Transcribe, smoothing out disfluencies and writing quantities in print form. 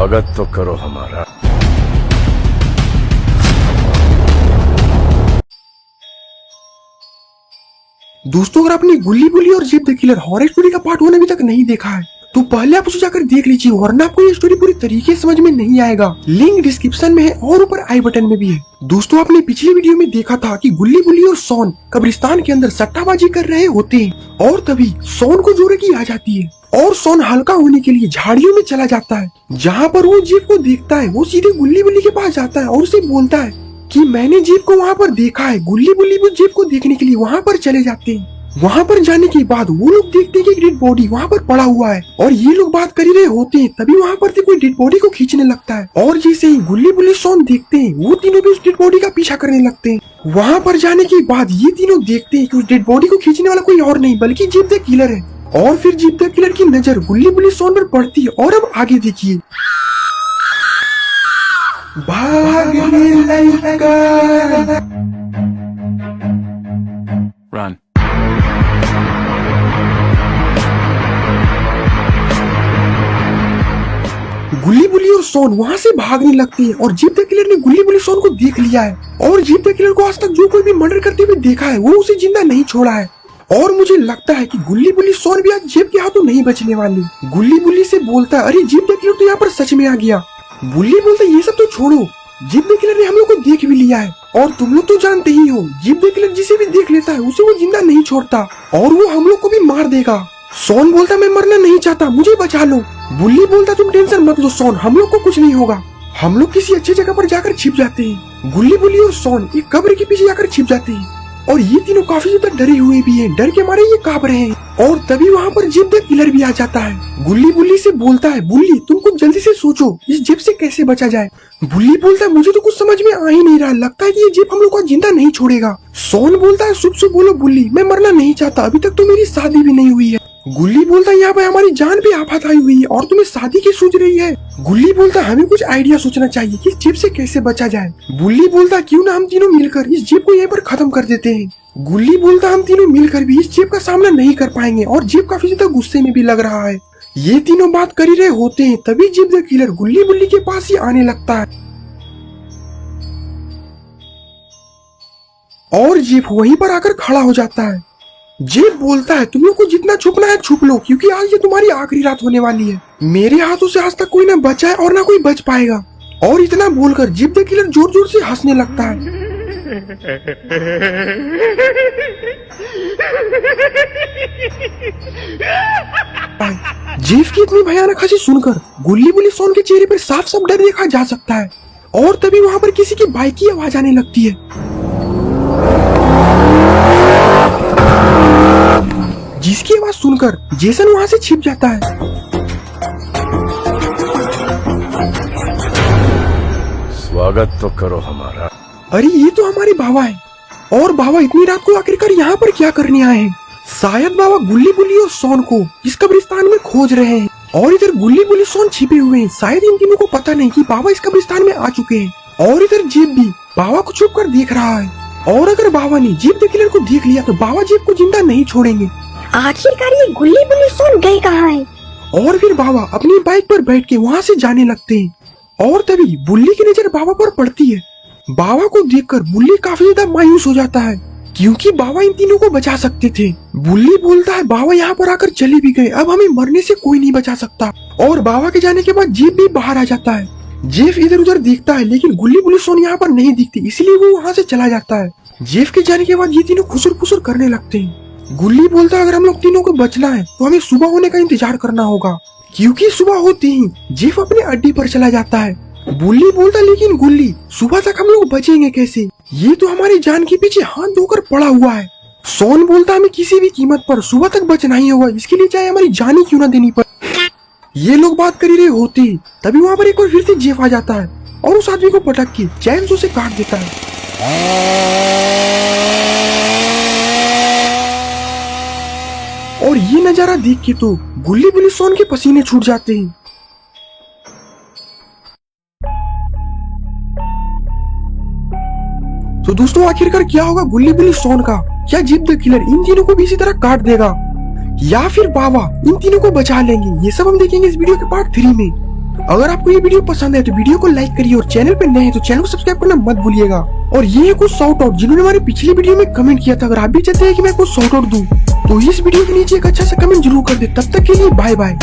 स्वागत तो करो हमारा। दोस्तों, अगर आपने गुल्ली बुली और jeep the killer horror story का पार्ट 1 अभी तक नहीं देखा है तो पहले आप उसे जाकर देख लीजिए, वरना आपको ये स्टोरी पूरी तरीके से समझ में नहीं आएगा। लिंक डिस्क्रिप्शन में है और ऊपर आई बटन में भी है। दोस्तों, आपने पिछली वीडियो में देखा था कि गुल्ली बुली और सोन कब्रिस्तान के अंदर सट्टाबाजी कर रहे होते हैं और तभी सोन को जोरे की आ जाती है और सोन हल्का होने के लिए झाड़ियों में चला जाता है। जहाँ पर वो जीप को देखता है वो सीधे गुल्ली बुली के पास जाता है और उसे बोलता है कि मैंने जीप को वहाँ पर देखा है। गुल्ली बुली भी जीप को देखने के लिए वहाँ पर चले जाते हैं। वहाँ पर जाने के बाद वो लोग देखते हैं कि डेड बॉडी वहाँ पर पड़ा हुआ है और ये लोग बात कर ही रहे होते हैं, तभी वहाँ पर से कोई डेड बॉडी को खींचने लगता है और जैसे ही गुल्ली बुली सोन देखते हैं वो तीनों भी उस डेड बॉडी का पीछा करने लगते हैं। वहाँ पर जाने के बाद ये तीनों देखते हैं कि उस डेड बॉडी को खींचने वाला कोई और नहीं बल्कि जीप द किलर है। और फिर जीप द किलर की नजर गुल्ली बुली सोन पर पड़ती है और अब आगे देखिए। Run. गुल्ली बुली और सोन वहाँ से भागने लगते हैं और जीप द किलर ने गुल्ली बुली सोन को देख लिया है और जीप द किलर को आज तक जो कोई भी मर्डर करते हुए देखा है वो उसे जिंदा नहीं छोड़ा है। और मुझे लगता है कि गुल्ली बुली सोन भी आज जीप के हाथों नहीं बचने वाली। गुल्ली बुली से बोलता है, अरे जीप द किलर तो यहाँ पर सच में आ गया। बुल्ली बोलता है, ये सब तो छोड़ो, जीप द किलर ने हम लोग को देख भी लिया है और तुम लोग तो जानते ही हो जीप द किलर जिसे भी देख लेता है उसे वो जिंदा नहीं छोड़ता और वो हम लोग को भी मार देगा। सोन बोलता, मैं मरना नहीं चाहता, मुझे बचा लो। बुल्ली बोलता, तुम टेंशन मत लो सोन, हम लोग को कुछ नहीं होगा। हम लोग किसी अच्छी जगह पर जाकर छिप जाते हैं। गुल्ली बुली और सोन एक कब्र के पीछे जाकर छिप जाते हैं और ये तीनों काफी ज्यादा डरे हुए भी हैं, डर के मारे ये कांप रहे हैं। और तभी वहाँ पर जीप द किलर भी आ जाता है। गुल्ली बुली से बोलता है, बुल्ली तुम कुछ जल्दी से सोचो, इस जीप से कैसे बचा जाए। बुल्ली बोलता है, मुझे तो कुछ समझ में आ ही नहीं रहा, लगता है कि ये जीप हम लोग को जिंदा नहीं छोड़ेगा। सोन बोलता है, शुभ शुभ बोलो बुल्ली, मैं मरना नहीं चाहता, अभी तक तो मेरी शादी भी नहीं हुई है। गुल्ली बोलता है, यहाँ पे हमारी जान भी आफत आई हुई है और तुम्हें शादी की सोच रही है। गुल्ली बोलता है, हमें कुछ आइडिया सोचना चाहिए कि इस जीप से कैसे बचा जाए। बुल्ली बोलता है, क्यों ना हम तीनों मिलकर इस जीप को यहीं पर खत्म कर देते हैं। गुल्ली बोलता है, हम तीनों मिलकर भी इस जीप का सामना नहीं कर पाएंगे और जीप काफी ज्यादा गुस्से में भी लग रहा है। ये तीनों बात कर ही रहे होते हैं, तभी जीप द किलर गुल्ली बुल्ली के पास ही आने लगता है और जीप वहीं पर आकर खड़ा हो जाता है। जीप बोलता है, तुम लोग को जितना छुपना है छुप लो, क्योंकि आज ये तुम्हारी आखिरी रात होने वाली है। मेरे हाथों से आज तक कोई ना बचा है और ना कोई बच पाएगा। और इतना बोलकर जीप द किलर जोर जोर से हंसने लगता है। जीप की इतनी भयानक हंसी सुनकर गुल्ली बुली सोन के चेहरे पर साफ साफ डर देखा जा सकता है और तभी वहाँ पर किसी की बाइक की आवाज आने लगती है, जिसकी आवाज सुनकर जेसन वहाँ से छिप जाता है। स्वागत तो करो हमारा। अरे ये तो हमारे बाबा है और बाबा इतनी रात को आखिरकार यहाँ पर क्या करने आए हैं। शायद बाबा गुल्ली बुली और सोन को इस कब्रिस्तान में खोज रहे हैं और इधर गुल्ली बुली सोन छिपे हुए हैं। शायद इन तीनों को पता नहीं कि बाबा इस कब्रिस्तान में आ चुके हैं और इधर जीप भी बाबा को छुप कर देख रहा है और अगर बाबा ने जीप द किलर को देख लिया तो बाबा जीप को जिंदा नहीं छोड़ेंगे। आखिरकार ये गुल्ली बुली सोन गए कहाँ है? और फिर बाबा अपनी बाइक पर बैठ के वहाँ से जाने लगते हैं और तभी बुल्ली की नजर बाबा पर पड़ती है। बाबा को देखकर बुल्ली काफी ज्यादा मायूस हो जाता है क्योंकि बाबा इन तीनों को बचा सकते थे। बुल्ली बोलता है, बाबा यहाँ पर आकर चले भी गए, अब हमें मरने से कोई नहीं बचा सकता। और बाबा के जाने के बाद जीप भी बाहर आ जाता है। जीप इधर उधर देखता है लेकिन गुल्ली बुली सोन यहाँ पर नहीं दिखती, इसलिए वो वहाँ से चला जाता है। जीप के जाने के बाद ये तीनों खुसुर फुसुर करने लगते हैं। गुल्ली बोलता है, अगर हम लोग तीनों को बचना है तो हमें सुबह होने का इंतजार करना होगा, क्योंकि सुबह होते ही जीप अपने अड्डे पर चला जाता है। बुल्ली बोलता, लेकिन गुल्ली सुबह तक हम लोग बचेंगे कैसे, ये तो हमारी जान के पीछे हाथ धोकर पड़ा हुआ है। सोन बोलता, हमें किसी भी कीमत पर सुबह तक बचना ही होगा, इसके लिए चाहे हमारी जान ही क्यों ना देनी पड़े। ये लोग बात कर ही रहे होते ही तभी वहाँ पर एक बार फिर से जीप आ जाता है और उस आदमी को पटक के चैन से काट देता है। और ये नजारा देख के तो गुल्ली बुली सोन के पसीने छूट जाते हैं। तो दोस्तों, आखिरकार क्या होगा गुल्ली बुली सोन का? क्या जीप द किलर इन तीनों को भी इसी तरह काट देगा या फिर बाबा इन तीनों को बचा लेंगे? ये सब हम देखेंगे इस वीडियो के पार्ट 3 में। अगर आपको ये वीडियो पसंद है तो वीडियो को लाइक करिए और चैनल पे नए हैं तो चैनल को सब्सक्राइब करना मत भूलिएगा। और ये है कुछ शॉर्ट आउट जिन्होंने हमारे पिछली वीडियो में कमेंट किया था। अगर आप भी चाहते हैं कि मैं कुछ शॉर्ट आउट दूं तो इस वीडियो के नीचे एक अच्छा सा कमेंट जरूर कर दे। तब तक के लिए बाय बाय।